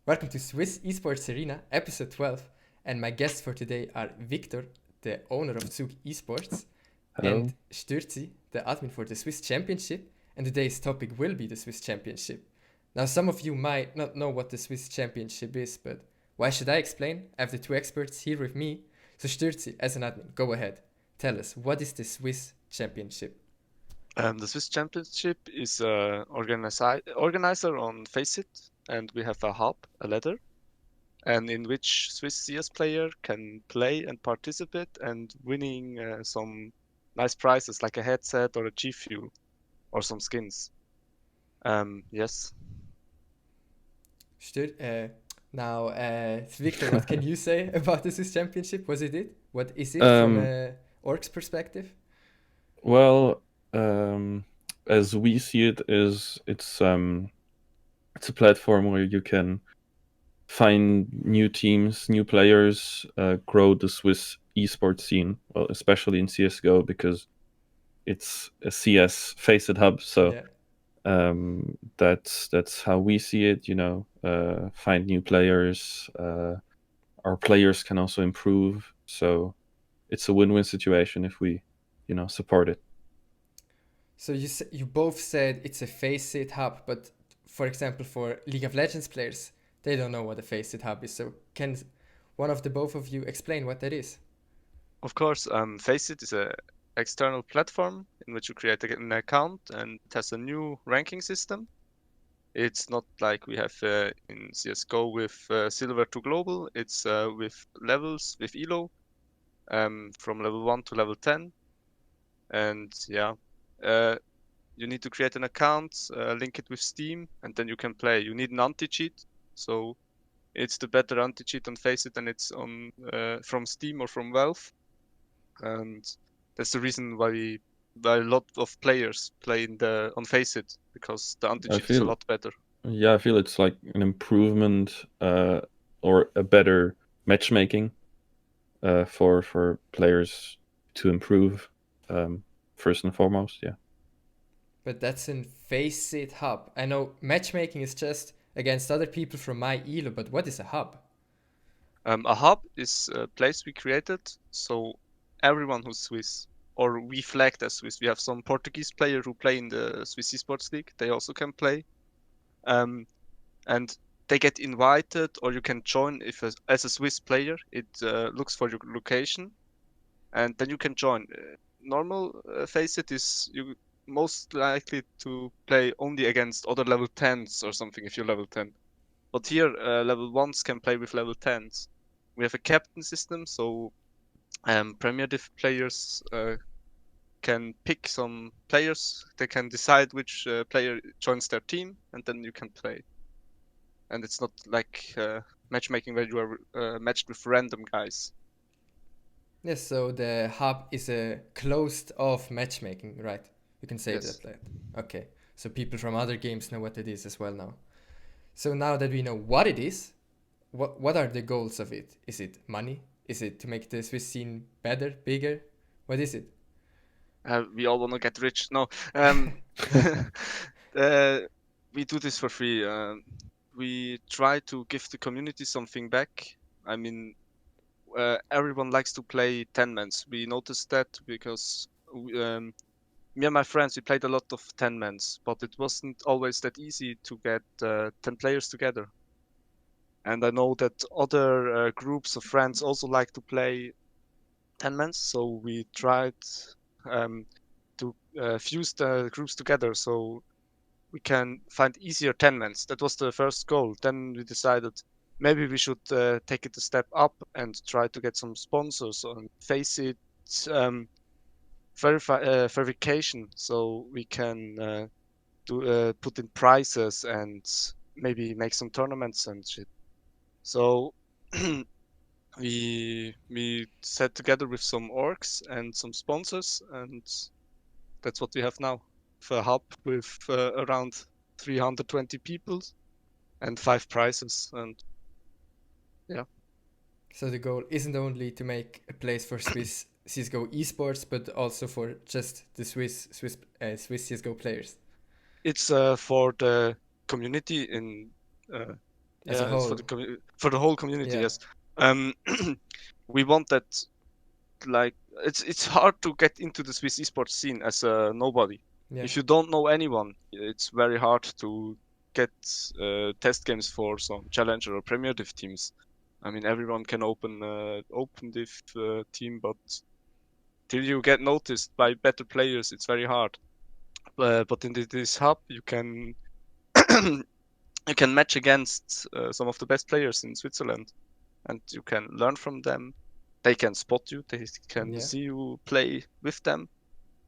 Welcome to Swiss Esports Arena, episode 12, and my guests for today are Victor, the owner of Zug Esports, and Hello. Stuerzi, the admin for the Swiss Championship, and today's topic will be the Swiss Championship. Now, some of you might not know what the Swiss Championship is, but why should I explain? I have the two experts here with me. So, Stuerzi, as an admin, go ahead. Tell us, what is the Swiss Championship? The Swiss Championship is organizer on Faceit, and we have a hub, a ladder, and in which Swiss CS player can play and participate and winning some nice prizes like a headset or a G Fuel or some skins. Yes. Victor, what can you say about the Swiss Championship? Was it? What is it from Um, a org's perspective? well, um, as we see it, is it's a platform where you can find new teams, new players, grow the Swiss esports scene. Well, especially in CS:GO because it's a CS facet hub. So Yeah. that's how we see it. Find new players. Our players can also improve. So it's a win-win situation if we, support it. So you both said it's a Faceit hub, but for example, for League of Legends players, they don't know what a Faceit hub is. So can one of the both of you explain what that is? Of course, Faceit is a external platform in which you create an account, and it has a new ranking system. It's not like we have in CS:GO with silver to global. It's with levels, with elo, from level 1 to level 10. And yeah, uh, you need to create an account, link it with Steam, and then you can play. You need an anti-cheat, so it's the better anti-cheat on Faceit than it's on from Steam or from Valve. And that's the reason why a lot of players play on Faceit, because the I anti-cheat is a feel, lot better. yeah, I feel it's like an improvement or a better matchmaking for players to improve first and foremost. Yeah. But that's in Faceit hub. I know matchmaking is just against other people from my elo, but what is a hub? A hub is a place we created, so everyone who's Swiss, or we flagged as Swiss. We have some Portuguese player who play in the Swiss Esports League. They also can play, um, and they get invited, or you can join if as a Swiss player. It looks for your location, and then you can join. Normal Faceit is you most likely to play only against other level 10s or something if you're level 10. But here, level 1s can play with level 10s. We have a captain system, so Premier Div players can pick some players. They can decide which player joins their team, and then you can play. And it's not like matchmaking where you are matched with random guys. Yes, so the hub is a closed off matchmaking, right? You can say it Yes. that way. Okay, so people from other games know what it is as well now. So now that we know what it is, what are the goals of it? Is it money? Is it to make the Swiss scene better, bigger? What is it? We all want to get rich. No, uh, we do this for free. We try to give the community something back. I mean, everyone likes to play 10 mans. We noticed that because me and my friends, we played a lot of 10 mans, but it wasn't always that easy to get 10 players together. And I know that other groups of friends also like to play 10 mans, so we tried um, to fuse the groups together so we can find easier 10 mans. That was the first goal. Then we decided maybe we should take it a step up and try to get some sponsors and face it verification, so we can put in prices and maybe make some tournaments and shit. So we sat together with some orgs and some sponsors, and that's what we have now. For a hub with around 320 people and 5 prizes, and yeah. So the goal isn't only to make a place for Swiss CS:GO esports, but also for just the Swiss CS:GO players. It's for the community in uh, as a Yeah, it's whole. for the whole community. Yeah. Yes. Um, we want that. Like it's hard to get into the Swiss esports scene as a nobody. Yeah. If you don't know anyone, it's very hard to get test games for some challenger or premier div teams. I mean, everyone can open div team, but till you get noticed by better players, it's very hard. But in this hub, you can you can match against some of the best players in Switzerland, and you can learn from them. They can spot you. They can Yeah. see you play with them,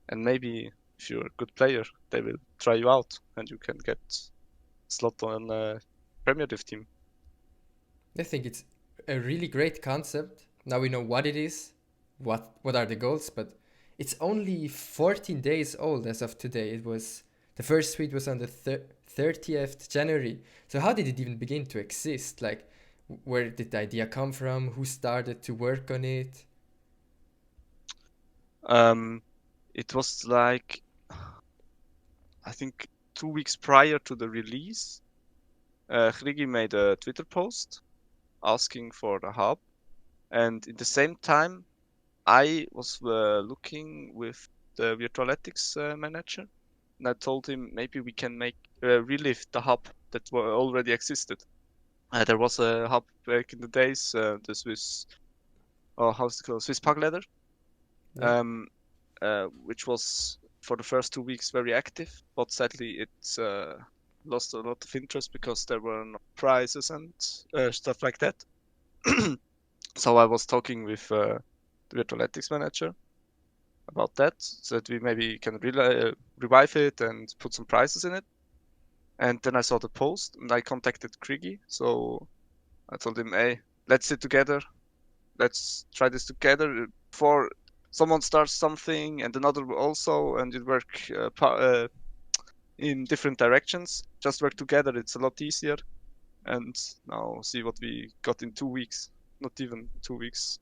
and maybe if you're a good player, they will try you out, and you can get slot on a Premier Div team. I think it's a really great concept. Now we know what it is, what are the goals, but it's only 14 days old as of today. It was the first tweet was on the 30th January. So how did it even begin to exist? Like, where did the idea come from? Who started to work on it? It was like I think 2 weeks prior to the release, Chrigi made a Twitter post asking for the hub, and at the same time, I was looking with the Virtualetics manager, and I told him maybe we can make relive the hub that already existed. There was a hub back in the days, the Swiss, oh, how's it called? Swiss Pug Leather, Yeah. which was for the first 2 weeks very active, but sadly it lost a lot of interest because there were no prizes and stuff like that. So I was talking with the Virtualetics manager about that, so that we maybe can revive it and put some prizes in it. And then I saw the post, and I contacted Chrigi. So I told him, "Hey, let's sit together. Let's try this together before someone starts something and another also, and you work in different directions. Just work together. It's a lot easier." And now see what we got in 2 weeks. Not even 2 weeks.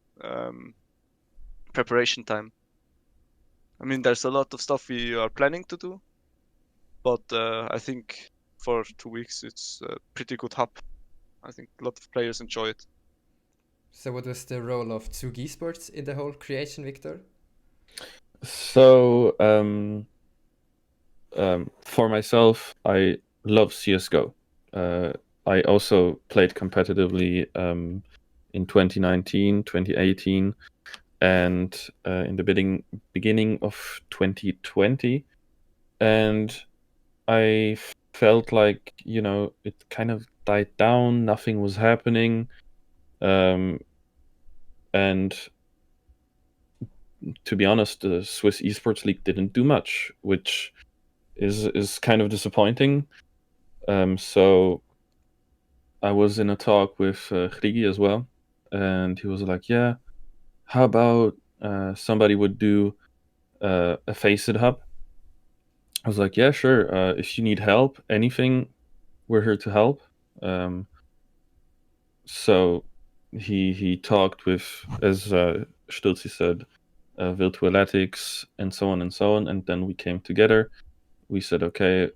Preparation time. I mean, there's a lot of stuff we are planning to do, but I think for 2 weeks it's a pretty good hub. I think a lot of players enjoy it. So what was the role of Zug Esports in the whole creation, Victor? So, for myself, I love CS:GO. I also played competitively in 2019, 2018, and in the beginning of 2020. And I felt like, it kind of died down, nothing was happening. And to be honest, the Swiss Esports League didn't do much, which is kind of disappointing. So I was in a talk with Chrigi as well, and he was like, "Yeah, how about somebody would do a Faceit hub?" I was like, "Yeah, sure. If you need help, anything, we're here to help." So he talked with, as Stuerzi said, Virtualetics and so on and so on, and then we came together. We said, okay,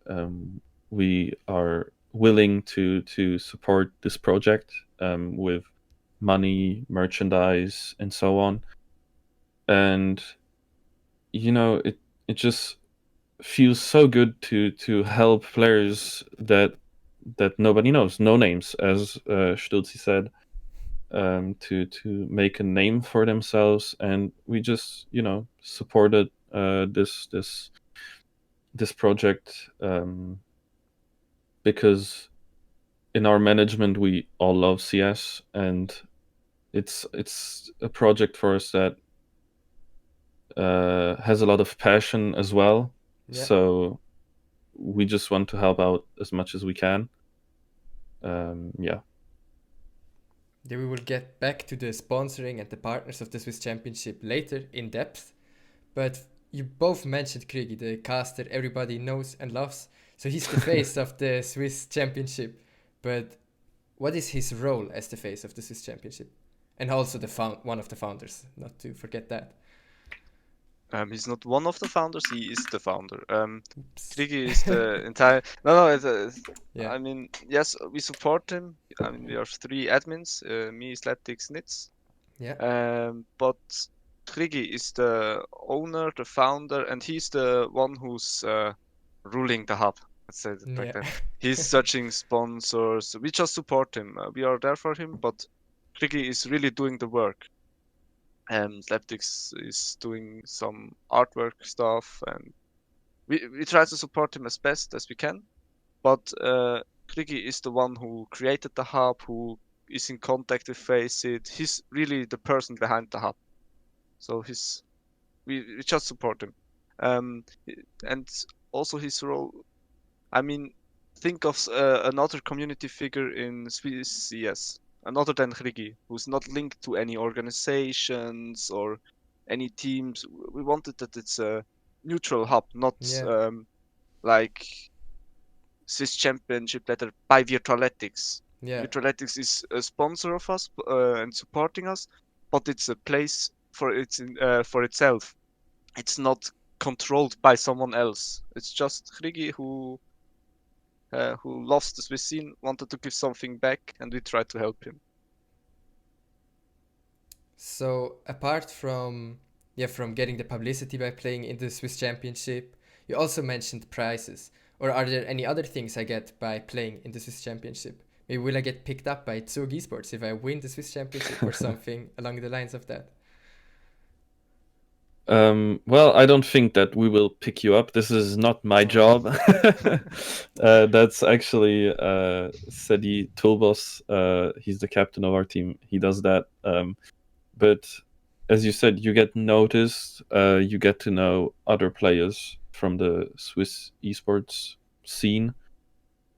we are willing to support this project with money, merchandise, and so on. And it just feels so good to help players that nobody knows, no names, as Stuerzi said, to make a name for themselves, and we just supported this project because in our management we all love CS, and it's a project for us that has a lot of passion as well. Yeah. So we just want to help out as much as we can. Yeah. Then we will get back to the sponsoring and the partners of the Swiss Championship later in depth. But you both mentioned Chrigi, the caster everybody knows and loves. So he's the face of the Swiss Championship. But what is his role as the face of the Swiss Championship? And also one of the founders, not to forget that. He's not one of the founders. He is the founder. Oops. Chrigi is the entire. No, Yeah. I mean, yes, we support him. I mean, we are 3 admins. Me, Slaptix, Nitz. Yeah. But Chrigi is the owner, the founder, and he's the one who's ruling the hub. Let's say it like Yeah. that. He's searching sponsors. We just support him. We are there for him, but Chrigi is really doing the work. Slaptix is doing some artwork stuff, and we try to support him as best as we can. But Chrigi is the one who created the hub, who is in contact with Faceit. He's really the person behind the hub. So we just support him. And also his role, I mean, think of another community figure in Swiss CS, another than Chrigi, who's not linked to any organizations or any teams. We wanted that it's a neutral hub, not Yeah. like Swiss Championship letter by Virtualetics. Yeah. Virtualetics is a sponsor of us and supporting us, but it's a place for for itself. It's not controlled by someone else. It's just Chrigi who loves the Swiss scene, wanted to give something back, and we tried to help him. So apart from from getting the publicity by playing in the Swiss Championship, you also mentioned prizes. Or are there any other things I get by playing in the Swiss Championship? Maybe will I get picked up by Zug Esports if I win the Swiss Championship or something along the lines of that? Well, I don't think that we will pick you up. This is not my Oh. job. That's actually Sedi Tulbos. He's the captain of our team. He does that. But as you said, you get noticed. You get to know other players from the Swiss esports scene,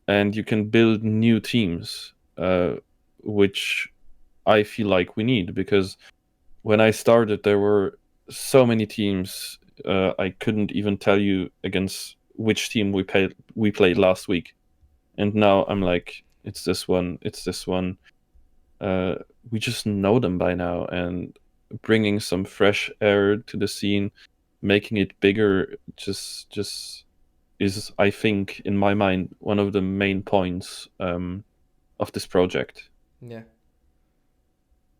and you can build new teams, which I feel like we need, because when I started, there were so many teams. I couldn't even tell you against which team we played last week, and now I'm like, it's this one, it's this one. We just know them by now, and bringing some fresh air to the scene, making it bigger, just is, I think, in my mind, one of the main points of this project. Yeah.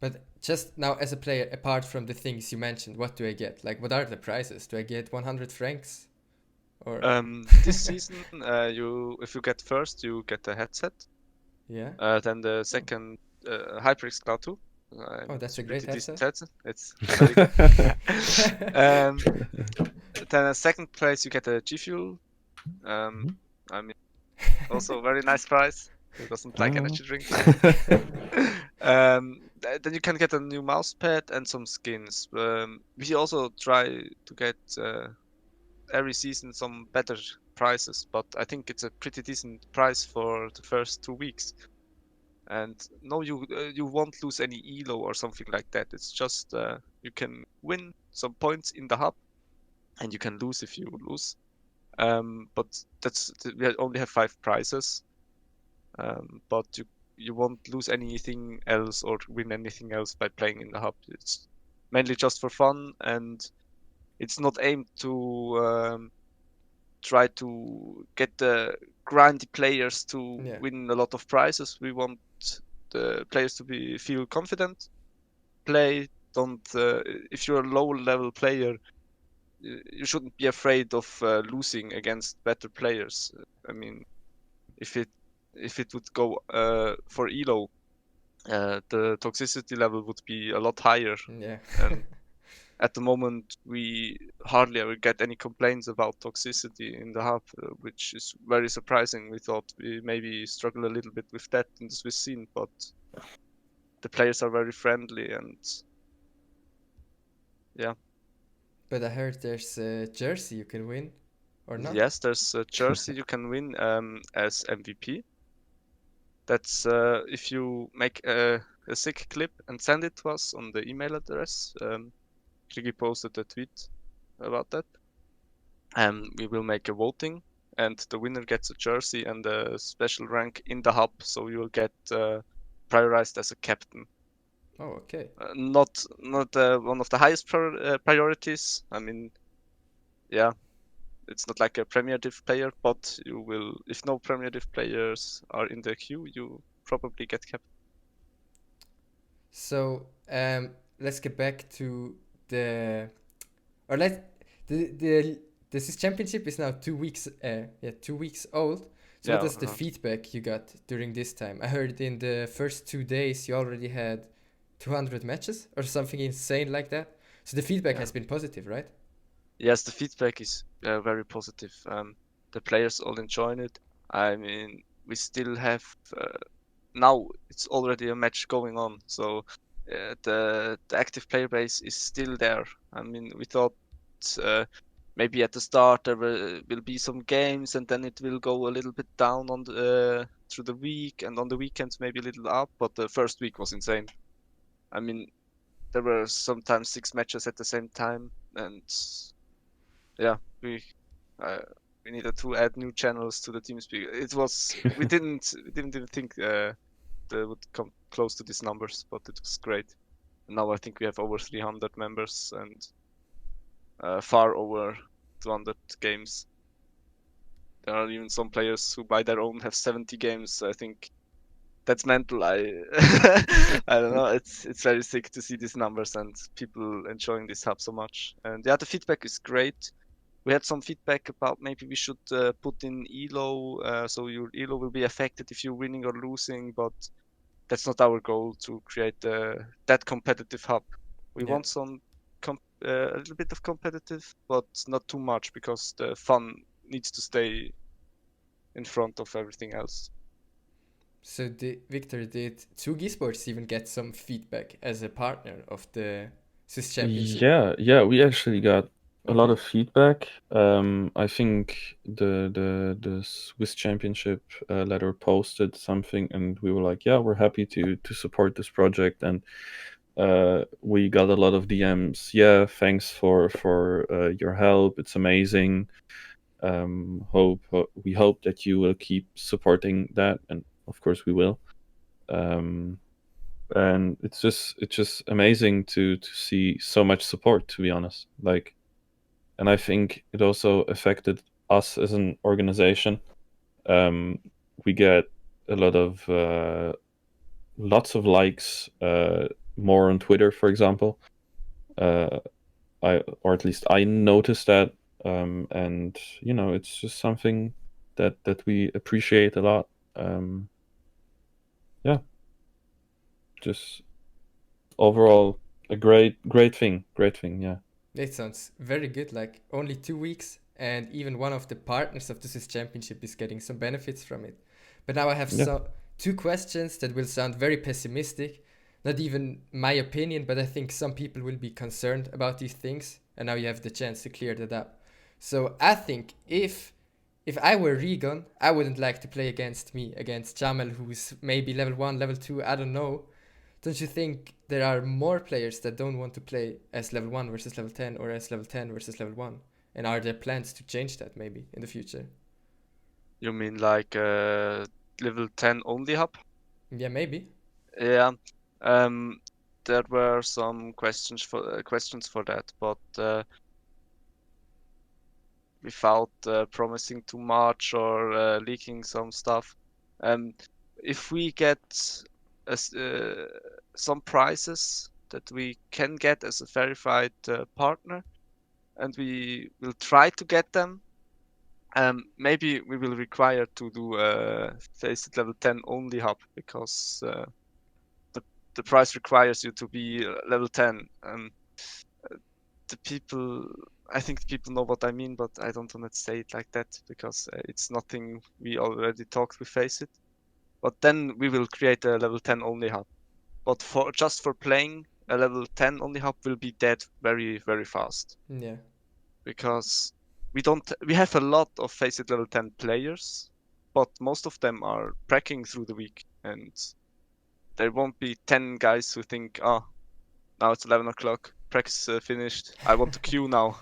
But just now, as a player, apart from the things you mentioned, what do I get? Like, what are the prizes? Do I get 100 francs? Or This season, if you get first, you get a headset. yeah. Then the second, HyperX Cloud 2. Oh, that's It's a great pretty decent headset. headset. It's very good. Then a second place, you get a G Fuel. I mean, also a very nice prize. Who doesn't like energy drinks? Then you can get a new mouse pad and some skins. We also try to get every season some better prizes, but I think it's a pretty decent price for the first 2 weeks. And no, you won't lose any elo or something like that. It's just you can win some points in the hub, and you can lose if you lose. But we only have 5 prizes. But you won't lose anything else or win anything else by playing in the hub. It's mainly just for fun, and it's not aimed to try to get the grindy players to Yeah. win a lot of prizes. We want the players to feel confident, play. Don't if you're a low level player, you shouldn't be afraid of losing against better players. I mean, if it would go for elo, the toxicity level would be a lot higher. Yeah. And at the moment, we hardly ever get any complaints about toxicity in the hub, which is very surprising. We thought we maybe struggle a little bit with that in the Swiss scene, but the players are very friendly, and yeah. But I heard there's a jersey you can win, or not? Yes, there's a jersey you can win as MVP. That's if you make a sick clip and send it to us on the email address. Chrigi posted a tweet about that. We will make a voting, and the winner gets a jersey and a special rank in the hub, so you will get prioritized as a captain. Oh, okay. Not one of the highest priorities. I mean, yeah, it's not like a Premier Div player, but you will, if no Premier Div players are in the queue, you probably get kept. So let's get back to the or let the Swiss Championship is now 2 weeks 2 weeks old. So what Yeah, was the feedback you got during this time? I heard in the first 2 days you already had 200 matches or something insane like that. So the feedback yeah. has been positive, right? Yes, the feedback is very positive. The players all enjoying it. I mean, we still have now it's already a match going on, so the active player base is still there. I mean, we thought maybe at the start there will be some games, and then it will go a little bit down on the through the week, and on the weekends maybe a little up. But the first week was insane. I mean, there were sometimes 6 matches at the same time, and yeah, uh, we needed to add new channels to the TeamSpeak. It was we didn't even think they would come close to these numbers, but it was great. And now I think we have over 300 members and far over 200 games. There are even some players who by their own have 70 games. I think that's mental. I don't know. It's very sick to see these numbers and people enjoying this hub so much. And yeah, the feedback is great. We had some feedback about maybe we should put in elo, so your elo will be affected if you're winning or losing, but that's not our goal to create that competitive hub. We Yeah. want a little bit of competitive, but not too much because the fun needs to stay in front of everything else. So Victor, did Chrigi Esports even get some feedback as a partner of the Swiss Championship? Yeah, we actually got a lot of feedback. I think the Swiss Championship letter posted something, and we were like, yeah, we're happy to support this project, and we got a lot of DMs. Yeah, thanks for your help. It's amazing. We hope that you will keep supporting that, and of course we will. And it's just amazing to see so much support, to be honest. Like, and I think it also affected us as an organization. We get a lot of lots of likes, more on Twitter, for example. Or at least I noticed that, and it's just something that we appreciate a lot. Yeah, just overall a great thing, yeah. It sounds very good. Like only 2 weeks, and even one of the partners of the Swiss Championship is getting some benefits from it. But now I have Yeah. two questions that will sound very pessimistic. Not even my opinion, but I think some people will be concerned about these things, and now you have the chance to clear that up. So I think if I were Regan, I wouldn't like to play against Jamel, who's maybe level 1, level 2, I don't know. Don't you think there are more players that don't want to play as level 1 versus level 10 or as level 10 versus level 1? And are there plans to change that maybe in the future? You mean like level 10 only hub? Yeah, maybe. Yeah. Um, there were some questions for that, but without promising too much or leaking some stuff. Um, if we get some prizes that we can get as a verified partner, and we will try to get them, maybe we will require to do a Faceit level 10 only hub because the price requires you to be level 10. The people, I think people know what I mean, but I don't want to say it like that because it's nothing we already talked with Faceit. But then we will create a level 10 only hub. But for playing, a level 10 only hub will be dead very, very fast Yeah. because we have a lot of Faceit level 10 players, but most of them are packing through the week, and there won't be 10 guys who think, oh, now it's 11 o'clock, practice finished, I want to queue now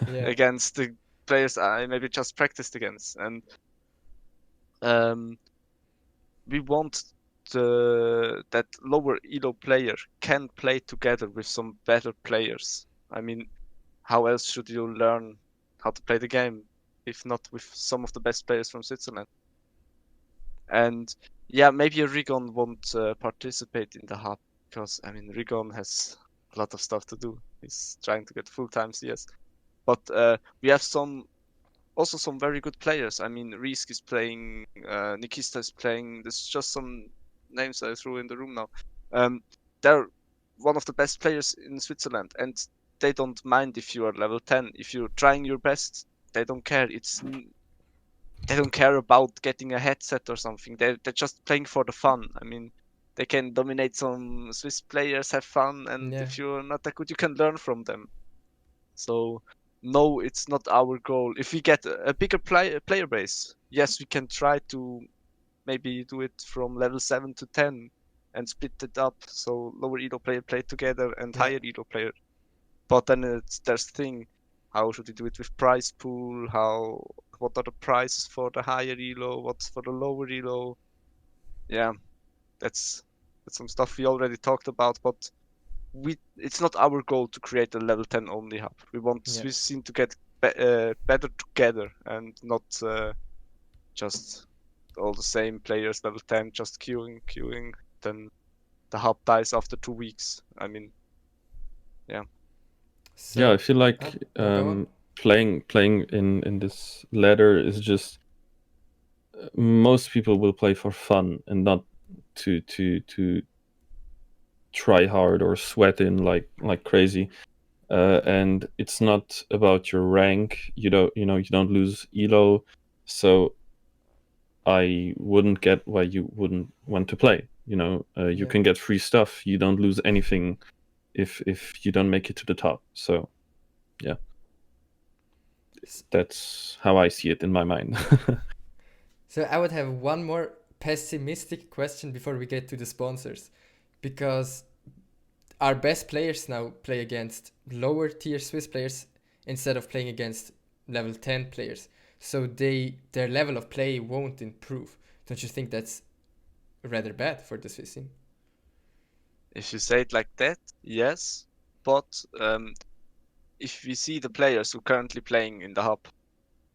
Yeah. against the players I maybe just practiced against. And we want that lower elo player can play together with some better players. I mean, how else should you learn how to play the game, if not with some of the best players from Switzerland. And yeah, maybe Rigon won't participate in the hub because I mean Rigon has a lot of stuff to do. He's trying to get full-time CS, but we have some very good players. I mean, Risk is playing, Nikista is playing. There's just some names I threw in the room now. They're one of the best players in Switzerland, and they don't mind if you are level 10. If you're trying your best, they don't care. They don't care about getting a headset or something. They're just playing for the fun. I mean, they can dominate some Swiss players, have fun, and Yeah. if you're not that good, you can learn from them. So no, it's not our goal. If we get a bigger player base, yes, we can try to maybe do it from level 7 to 10 and split it up so lower elo player play together and Yeah. higher elo player. But then there's the thing, how should we do it with prize pool? What are the prices for the higher elo? What's for the lower elo? Yeah, that's some stuff we already talked about, but it's not our goal to create a level 10 only hub. We want Yeah. Swiss scene to get better together and not just all the same players level 10 just queuing, then the hub dies after 2 weeks. I mean, yeah. So, Yeah, I feel like go on. playing in this ladder is just most people will play for fun and not to try hard or sweat in like crazy. And it's not about your rank. You don't lose elo, so I wouldn't get why you wouldn't want to play. You Yeah. can get free stuff. You don't lose anything if you don't make it to the top. So yeah, that's how I see it in my mind. So I would have one more pessimistic question before we get to the sponsors, because our best players now play against lower tier Swiss players instead of playing against level 10 players. So their level of play won't improve. Don't you think that's rather bad for the Swiss scene? If you say it like that, yes. But if we see the players who are currently playing in the hub,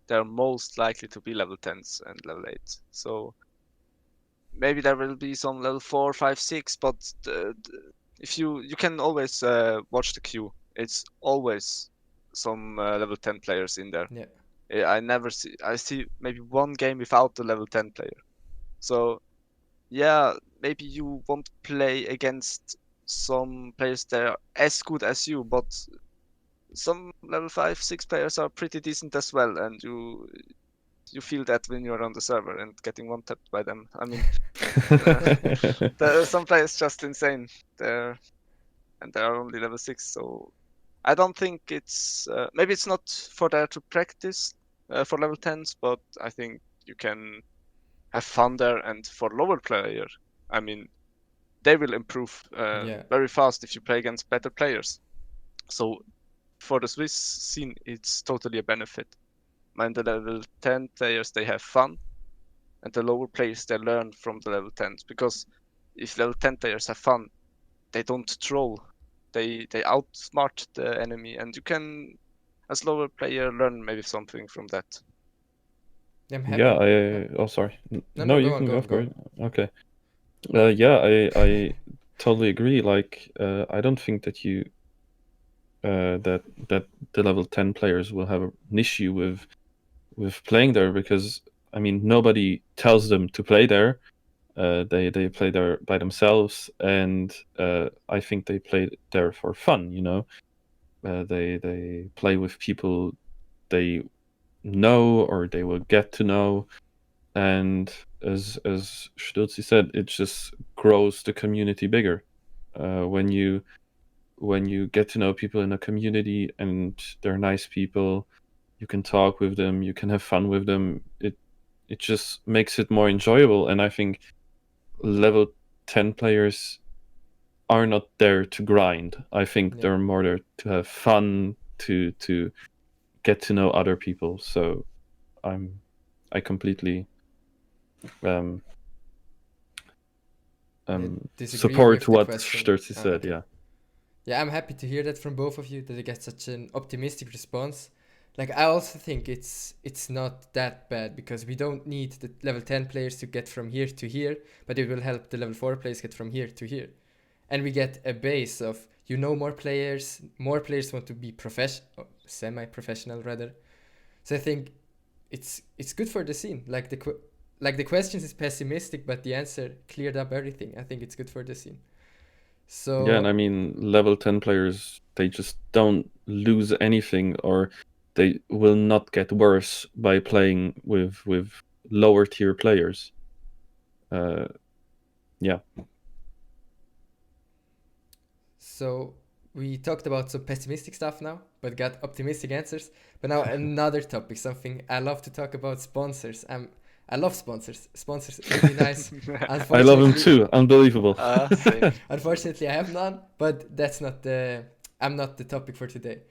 they're most likely to be level 10s and level 8s. So maybe there will be some level 4, 5, 6, but if you can always watch the queue. It's always some level 10 players in there. Yeah. I see maybe one game without a level 10 player. So yeah, maybe you won't play against some players that are as good as you, but some level 5, 6 players are pretty decent as well, and you feel that when you're on the server and getting one tapped by them. I mean, some players just insane. They're only level 6, so I don't think it's maybe it's not for there to practice for level 10s, but I think you can have fun there. And for lower player, I mean, they will improve Yeah. very fast if you play against better players. So for the Swiss scene, it's totally a benefit. And the level 10 players, they have fun, and the lower players, they learn from the level 10s. Because if level 10 players have fun, they don't troll. They outsmart the enemy, and you can, as lower player, learn maybe something from that. I'm happy. Yeah, oh sorry. No, You go can on, go go for on. it. Okay. Yeah, I totally agree. Like, I don't think that that the level 10 players will have an issue with playing there, because I mean nobody tells them to play there. They play there by themselves, and I think they play there for fun. They play with people they know or they will get to know, and as Stuerzi said, it just grows the community bigger. When you get to know people in a community and they're nice people, you can talk with them, you can have fun with them. It just makes it more enjoyable, and I think level 10 players are not there to grind. I think Yeah. they're more there to have fun, to get to know other people. So I completely Disagree support with the what question. Stuerzi said. Okay. Yeah. Yeah, I'm happy to hear that from both of you, that you get such an optimistic response. like I also think it's not that bad because we don't need the level 10 players to get from here to here, but it will help the level 4 players get from here to here. And we get a base of, more players want to be semi-professional rather. So I think it's good for the scene. Like the questions is pessimistic, but the answer cleared up everything. I think it's good for the scene. So Yeah, and I mean, level 10 players, they just don't lose anything, or they will not get worse by playing with lower tier players. Yeah. So we talked about some pessimistic stuff now, but got optimistic answers. But now another topic, something I love to talk about: sponsors. I love sponsors. Sponsors really nice. I love him too. Unbelievable. Same. Unfortunately, I have none. But that's not the. I'm not the topic for today,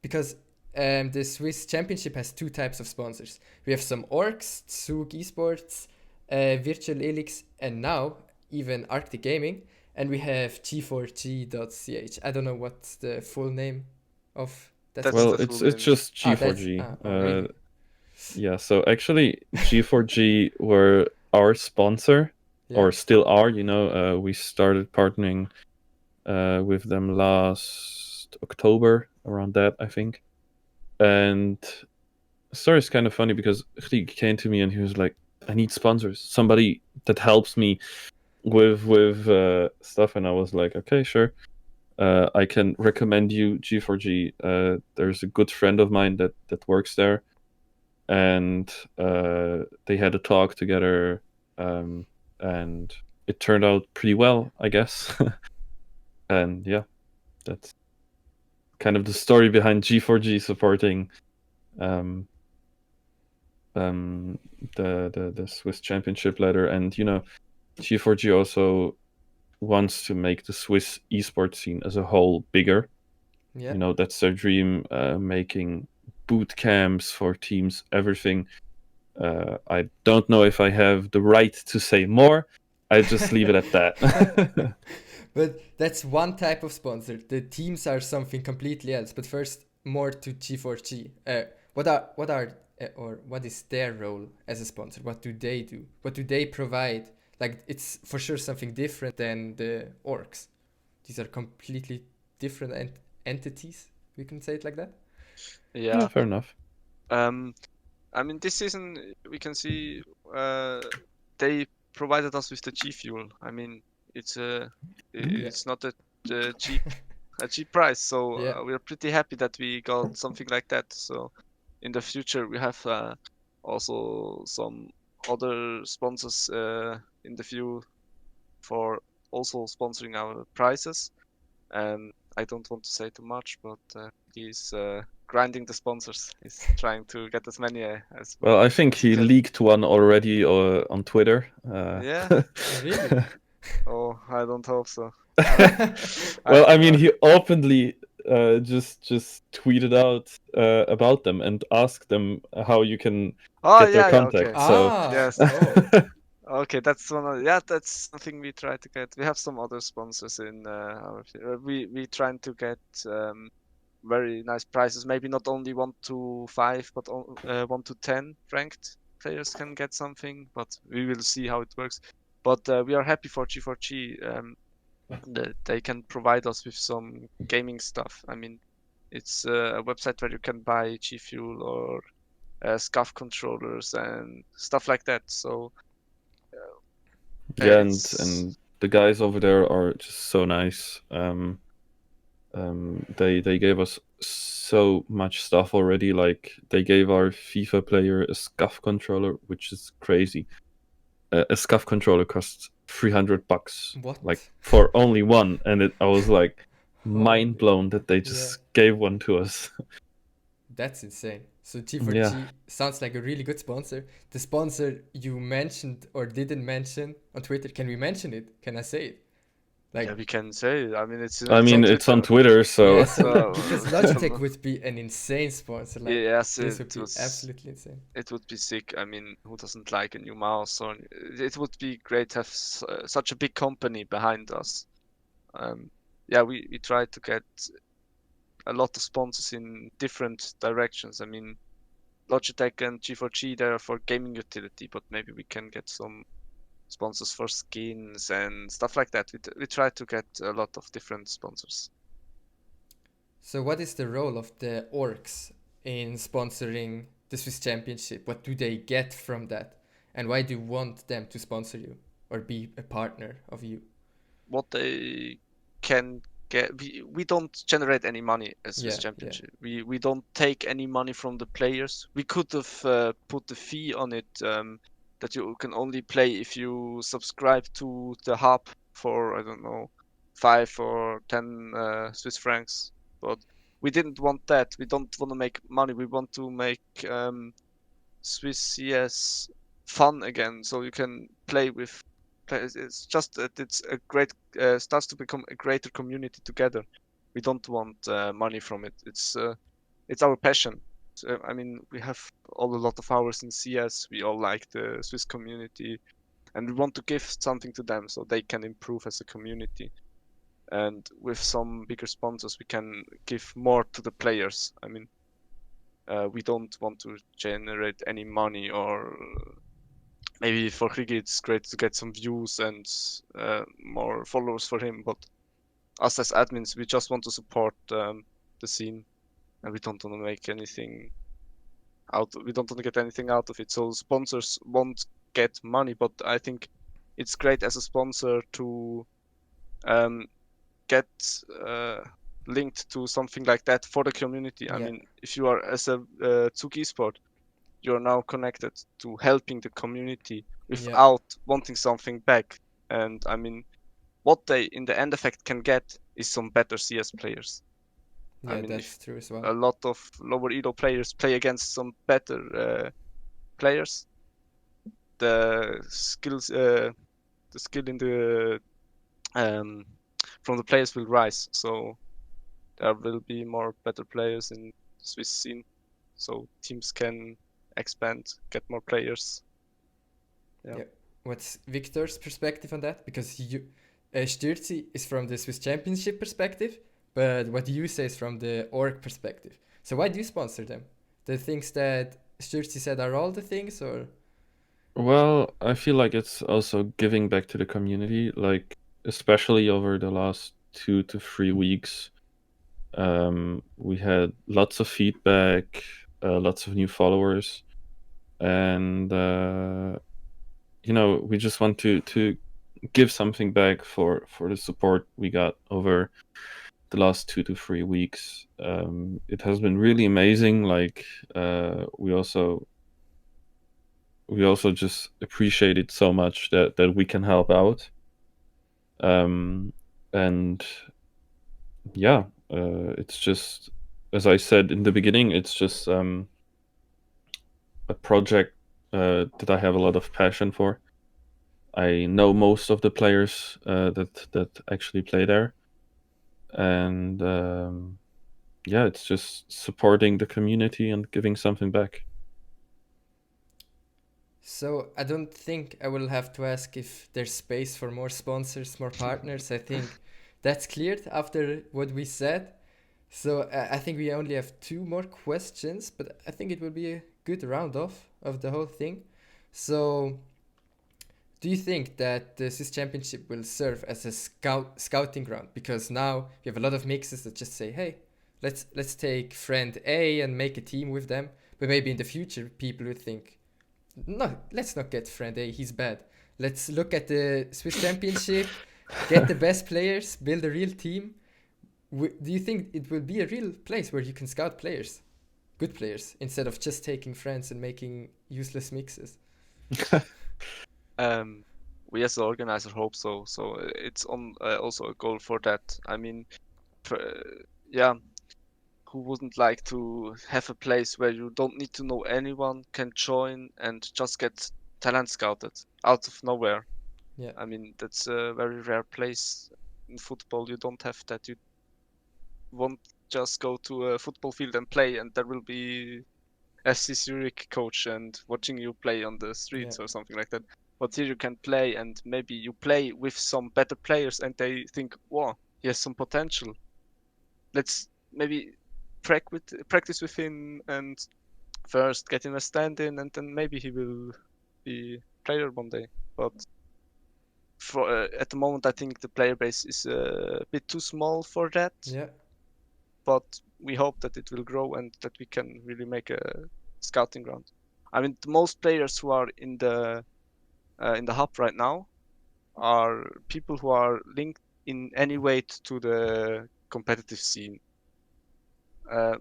because the Swiss Championship has two types of sponsors. We have some orcs, Zug Esports, Virtual Elix, and now even Arctic Gaming. And we have G4G.ch. I don't know what's the full name of that. That's Well, the it's full name. just G4G. Really? Yeah, so actually G4G were our sponsor, Yeah. or still are, we started partnering with them last October, around that, I think. And the story is kind of funny because Chrigi came to me and he was like, I need sponsors, somebody that helps me with stuff. And I was like, okay, sure. I can recommend you G4G. There's a good friend of mine that works there, and they had a talk together, and it turned out pretty well, I guess. And yeah, that's kind of the story behind G4G supporting the Swiss Championship ladder. And G4G also wants to make the Swiss esports scene as a whole bigger. Yeah. That's their dream, making boot camps for teams, everything. I don't know if I have the right to say more. I just leave it at that. But that's one type of sponsor. The teams are something completely else. But first, more to G4G. What is their role as a sponsor? What do they do? What do they provide? Like, it's for sure something different than the orcs. These are completely different entities. We can say it like that. Yeah. Fair enough. I mean, this season we can see they provided us with the G Fuel. I mean, it's not a cheap price, so Yeah. we are pretty happy that we got something like that. So in the future we have also some other sponsors in the view for also sponsoring our prizes. And I don't want to say too much, but he's grinding the sponsors. He's trying to get as many as. Well, I think he leaked one already on Twitter. Yeah. Really? Oh, I don't hope so. Well, I mean, he openly just tweeted out about them and asked them how you can get their contact. Okay. So Yes. Oh. Okay, that's that's something we try to get. We have some other sponsors in our. We trying to get very nice prizes. Maybe not only 1 to 5, but 1 to 10 ranked players can get something. But we will see how it works. But we are happy for G4G. That they can provide us with some gaming stuff. I mean, it's a website where you can buy G Fuel or SCAF controllers and stuff like that. So yeah, and the guys over there are just so nice. They gave us so much stuff already. Like, they gave our FIFA player a SCAF controller, which is crazy. A SCAF controller costs $300. What? Like, for only one, and I was like mind blown that they just gave one to us. That's insane. So G4G sounds like a really good sponsor. The sponsor you mentioned or didn't mention on Twitter, can we mention it? Can I say it? Like, yeah, we can say it. I mean, it's on Twitter, so, yeah, so because Logitech would be an insane sponsor. Like, yes, this would be absolutely insane. It would be sick. I mean, who doesn't like a new mouse? Or it would be great to have such a big company behind us. Yeah, we try to get a lot of sponsors in different directions. I mean, Logitech and G4G, they're for gaming utility, but maybe we can get some sponsors for skins and stuff like that. We try to get a lot of different sponsors. So what is the role of the orcs in sponsoring the Swiss Championship? What do they get from that? And why do you want them to sponsor you or be a partner of you? What they can get, we don't generate any money as Swiss Yeah, Championship. We don't take any money from the players. We could have put the fee on it, that you can only play if you subscribe to the hub for, I don't know, 5 or 10 Swiss francs. But we didn't want that. We don't want to make money. We want to make Swiss CS fun again, so you can play with players. It's just that it's a great starts to become a greater community together. We don't want money from it. It's our passion. So, I mean, we have all a lot of hours in CS. We all like the Swiss community, and we want to give something to them so they can improve as a community. And with some bigger sponsors, we can give more to the players. I mean, we don't want to generate any money, or maybe for Chrigi it's great to get some views and more followers for him, but us as admins, we just want to support the scene, and we don't want to make anything we don't want to get anything out of it. So sponsors won't get money, but I think it's great as a sponsor to get linked to something like that for the community. I Yeah. mean, if you are as a Zug Esport, you're now connected to helping the community without wanting something back. And I mean, what they in the end effect can get is some better CS players. I Yeah, mean, that's if true as a well. lot of lower Elo players play against some better players, the skills, the skill in the from the players will rise. So there will be more better players in the Swiss scene, so teams can expand, get more players. Yeah. Yeah. What's Victor's perspective on that? Because Stuerzi is from the Swiss Championship perspective, but what you say is from the org perspective. So why do you sponsor them? The things that Stuerzi said are all the things, or? Well, I feel like it's also giving back to the community, like especially over the last 2 to 3 weeks. We had lots of feedback, lots of new followers, and we just want to give something back for the support we got over the last 2 to 3 weeks. It has been really amazing. Like we also just appreciate it so much that we can help out. And yeah, it's just, as I said in the beginning, it's just a project that I have a lot of passion for. I know most of the players that actually play there, and yeah, it's just supporting the community and giving something back. So I don't think I will have to ask if there's space for more sponsors, more partners. I think that's cleared after what we said. So I think we only have two more questions, but I think it will be a good round off of the whole thing. So do you think that the Swiss Championship will serve as a scouting ground? Because now you have a lot of mixes that just say, "Hey, let's take friend A and make a team with them." But maybe in the future, people would think, "No, let's not get friend A. He's bad. Let's look at the Swiss Championship, get the best players, build a real team." Do you think it will be a real place where you can scout players, good players, instead of just taking friends and making useless mixes? We as the organizer hope so. So it's on also a goal for that. I mean, yeah, who wouldn't like to have a place where you don't need to know anyone, can join and just get talent scouted out of nowhere? Yeah, I mean, that's a very rare place in football. You don't have that. You won't just go to a football field and play, and there will be FC Zurich coach and watching you play on the yeah, streets or something like that. But here you can play, and maybe you play with some better players, and they think, "Wow, he has some potential. Let's maybe practice with him and first get him a stand-in, and then maybe he will be player one day. But for at the moment, I think the player base is a bit too small for that. Yeah. But we hope that it will grow and that we can really make a scouting ground. I mean, the most players who are in the hub right now are people who are linked in any way to the competitive scene.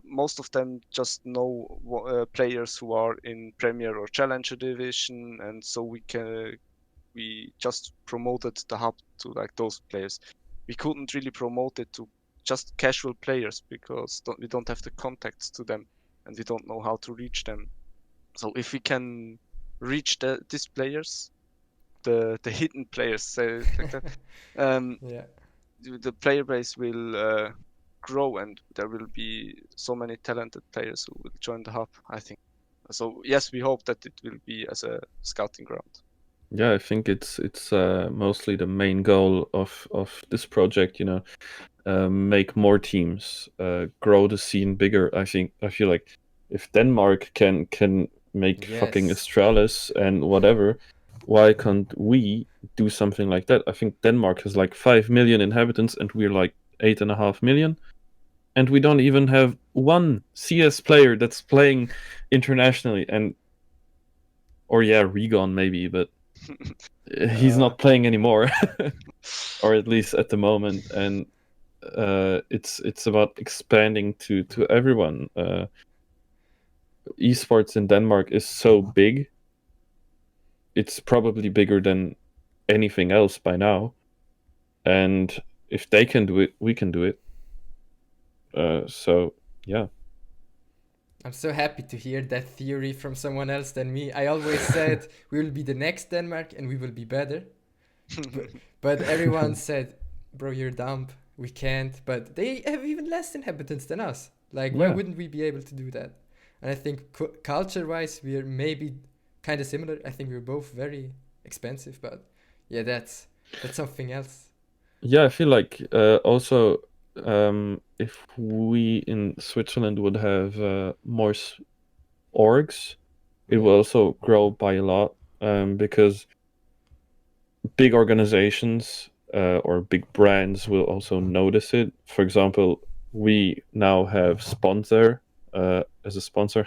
Most of them just know players who are in Premier or Challenger division, and so we just promoted the hub to like those players. We couldn't really promote it to just casual players because we don't have the contacts to them and we don't know how to reach them. So if we can reach these players, the hidden players, say it like that, Yeah. the player base will grow and there will be so many talented players who will join the hub, I think. So yes, we hope that it will be as a scouting ground. Yeah, I think it's mostly the main goal of this project. Make more teams, grow the scene bigger. I feel like if Denmark can make fucking Yes. Astralis and whatever, why can't we do something like that? I think Denmark has like 5 million inhabitants and we're like 8.5 million, and we don't even have one CS player that's playing internationally. Or yeah, Regon maybe, but he's not playing anymore, or at least at the moment. And it's about expanding to everyone. Esports in Denmark is so big; it's probably bigger than anything else by now. And if they can do it, we can do it. So yeah. I'm so happy to hear that theory from someone else than me. I always said we will be the next Denmark and we will be better. But everyone said, bro, you're dumb. We can't. But they have even less inhabitants than us. Like, why Yeah. wouldn't we be able to do that? And I think culture-wise, we're maybe kind of similar. I think we're both very expensive, but yeah, that's something else. Yeah, I feel like also if we in Switzerland would have more orgs, it will also grow by a lot, because big organizations or big brands will also notice it. For example, we now have Sponsor as a sponsor,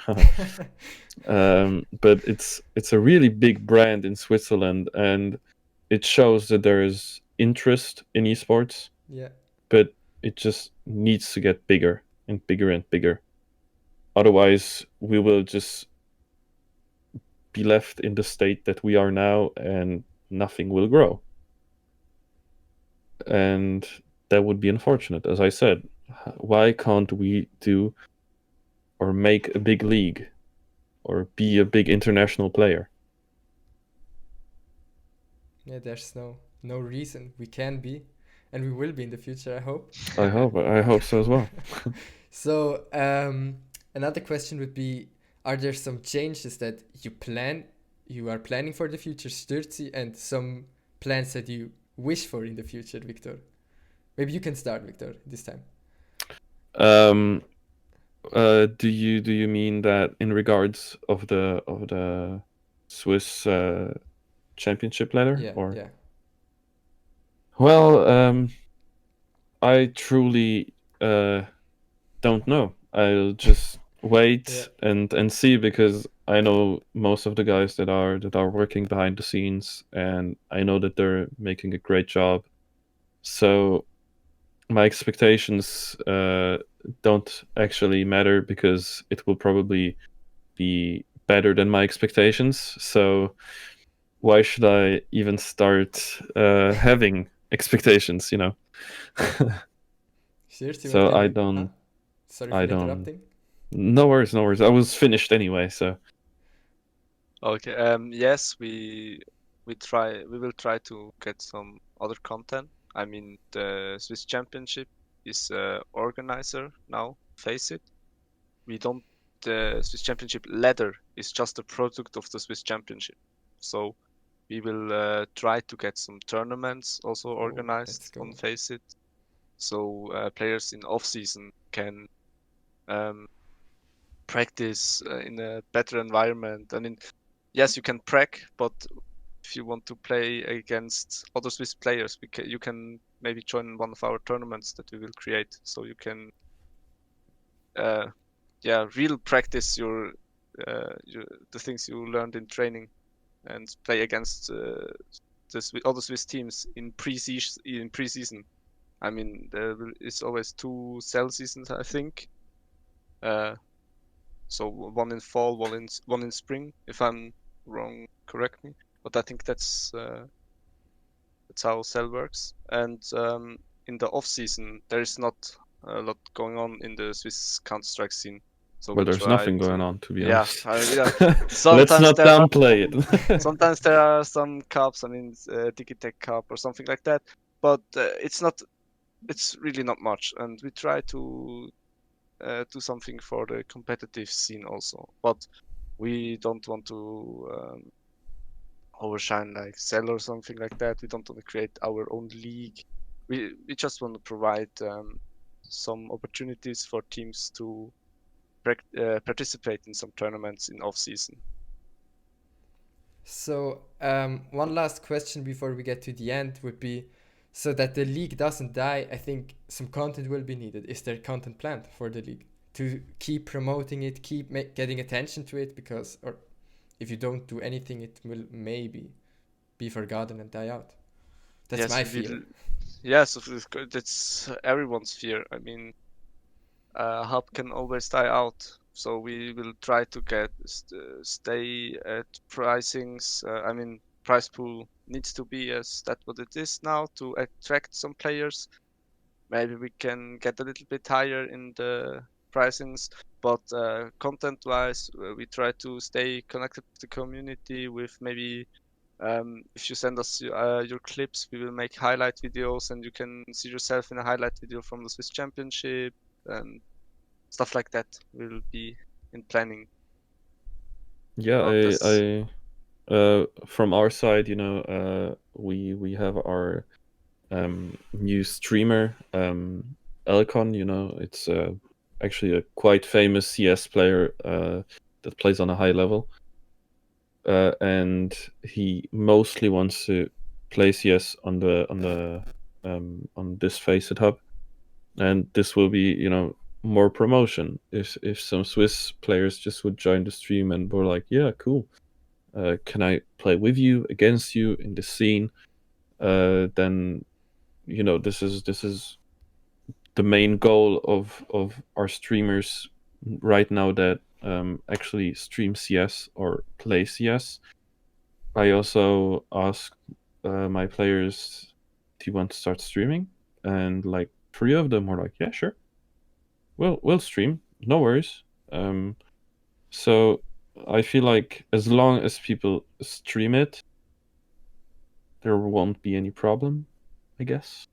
but it's a really big brand in Switzerland, and it shows that there is interest in esports. Yeah. But it just needs to get bigger and bigger and bigger. Otherwise, we will just be left in the state that we are now, and nothing will grow. And that would be unfortunate. As I said, why can't we do or make a big league or be a big international player? Yeah, there's no reason we can be, and we will be in the future, I hope. I hope so as well. So another question would be: are there some changes that you are planning for the future, Stuerzi, and some plans that you wish for in the future, Victor? Maybe you can start, Victor, this time. Do you mean that in regards of the Swiss championship ladder? Yeah, Or yeah. well, I truly don't know. I'll just wait Yeah. and see, because I know most of the guys that are working behind the scenes, and I know that they're making a great job. So my expectations don't actually matter, because it will probably be better than my expectations. So why should I even start having expectations? Seriously, what So can you? Huh? Sorry I for don't. interrupting. No worries, no worries. I was finished anyway, so. Okay. Yes, we will try to get some other content. I mean, the Swiss Championship is organizer now. Face it. We don't. The Swiss Championship ladder is just a product of the Swiss Championship. So we will try to get some tournaments also Oh, let's organized go. on Face It, so players in off season can practice in a better environment. I mean, yes, you can prac, but if you want to play against other Swiss players, you can maybe join one of our tournaments that we will create, so you can, real practice the things you learned in training and play against the other Swiss teams in preseason. I mean, there is always 2 cell seasons, I think. So one in fall, one in spring. If I'm wrong, correct me. But I think that's how cell works. And in the off season, there is not a lot going on in the Swiss Counter-Strike scene. So Well, we there's try nothing going to, on, to be yeah, honest. let's Let's not there are downplay it. sometimes there are some cups. I mean, Digitech Cup or something like that. But it's really not much, and we try to do something for the competitive scene also. But we don't want to overshine like Cell or something like that. We don't want to create our own league. We just want to provide some opportunities for teams to participate in some tournaments in off season. So, one last question before we get to the end would be, so that the league doesn't die, I think some content will be needed. Is there content planned for the league to keep promoting it, keep getting attention to it? Because, or if you don't do anything, it will maybe be forgotten and die out. That's Yes, my we will. fear. Yes, that's everyone's fear. I mean, hub can always die out, so we will try to stay at pricings. I mean, price pool needs to be as that what it is now to attract some players. Maybe we can get a little bit higher in the pricings, but content-wise, we try to stay connected to the community with maybe. If you send us your clips, we will make highlight videos, and you can see yourself in a highlight video from the Swiss Championship, and stuff like that will be in planning. Yeah, About this. from our side, we have our new streamer, Elcon. It's actually a quite famous CS player that plays on a high level, and he mostly wants to play CS on this Faceit hub, and this will be more promotion. If some Swiss players just would join the stream and were like, yeah, cool, can I play with you, against you in the scene? Then this is the main goal of our streamers right now that actually stream CS or play CS. I also asked my players, do you want to start streaming? And like 3 of them were like, yeah, sure. We'll stream, no worries. So I feel like as long as people stream it, there won't be any problem, I guess.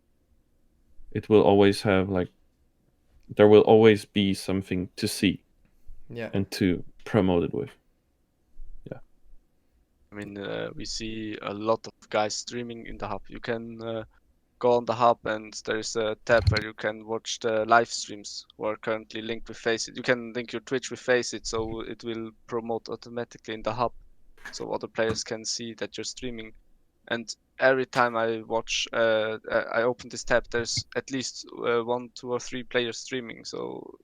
It will always have there will always be something to see and to promote it with. Yeah. I mean, we see a lot of guys streaming in the hub. You can go on the hub, and there's a tab where you can watch the live streams who are currently linked with Faceit. You can link your Twitch with Faceit, so it will promote automatically in the hub, so other players can see that you're streaming. And every time I open this tab, there's at least 1, 2, or 3 players streaming. So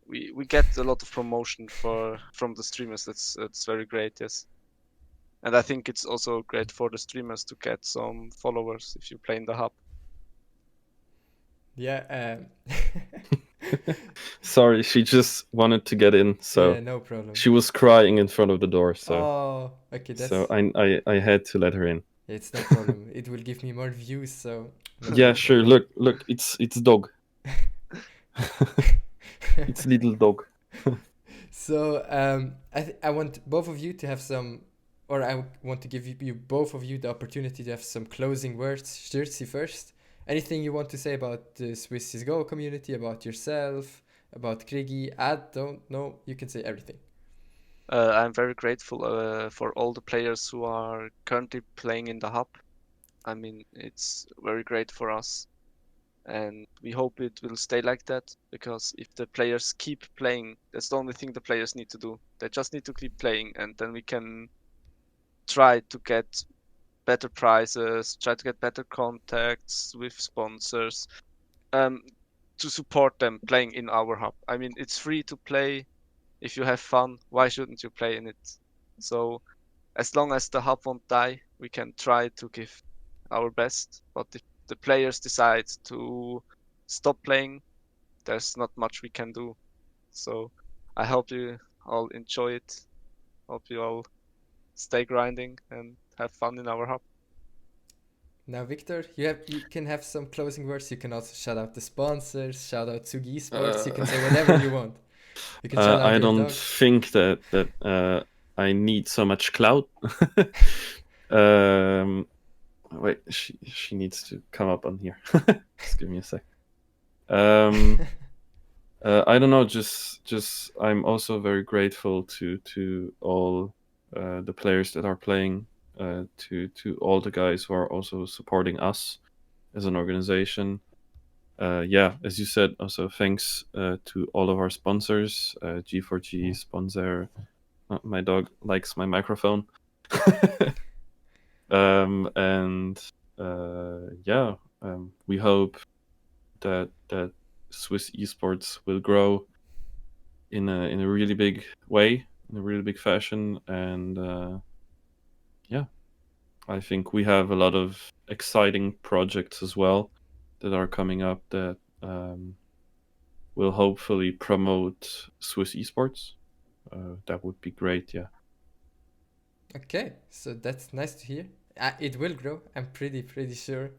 we get a lot of promotion from the streamers. That's very great. Yes. And I think it's also great for the streamers to get some followers if you play in the hub. Yeah. Sorry, she just wanted to get in, so yeah, no problem. she was crying in front of the door, so Oh, okay. so I had to let her in. It's no problem. It will give me more views, so. No Yeah, problem. sure. Look, it's dog. It's little dog. So I want both of you to have some, or I want to give you both of you the opportunity to have some closing words. Stuerzi first. Anything you want to say about the Swiss CSGO community, about yourself, about Chrigi? I don't know. You can say everything. I'm very grateful for all the players who are currently playing in the hub. I mean, it's very great for us. and we hope it will stay like that, because if the players keep playing, that's the only thing the players need to do. They just need to keep playing, and then we can try to get better prizes, try to get better contacts with sponsors, to support them playing in our hub. I mean, it's free to play. If you have fun, why shouldn't you play in it? So as long as the hub won't die, we can try to give our best. But if the players decide to stop playing, there's not much we can do. So I hope you all enjoy it. Hope you all stay grinding and have fun in our hub. Now, Victor, you can have some closing words. You can also shout out the sponsors, shout out Chrigi Esports. You can say whatever you want. You can shout out I your don't dog. think that I need so much clout. Wait, she needs to come up on here. Just give me a sec. I don't know. Just I'm also very grateful to all the players that are playing. To all the guys who are also supporting us as an organization. Yeah, as you said, also thanks to all of our sponsors. G4G sponsor. My dog likes my microphone. And yeah, we hope that Swiss Esports will grow in a really big way, in a really big fashion, and yeah, I think we have a lot of exciting projects as well that are coming up that will hopefully promote Swiss Esports. That would be great, yeah. Okay, so that's nice to hear. It will grow. I'm pretty sure,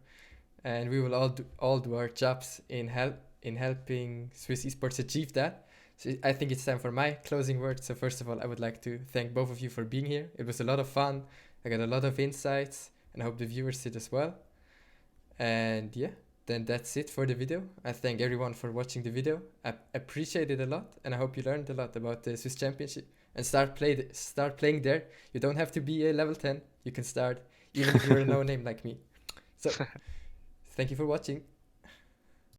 and we will all do our jobs in helping Swiss Esports achieve that. So I think it's time for my closing words. So first of all, I would like to thank both of you for being here. It was a lot of fun. I got a lot of insights, and I hope the viewers did as well. And yeah, then that's it for the video. I thank everyone for watching the video. I appreciate it a lot, and I hope you learned a lot about the Swiss Championship and start playing there. You don't have to be a level 10. You can start even if you're a no name like me. So thank you for watching.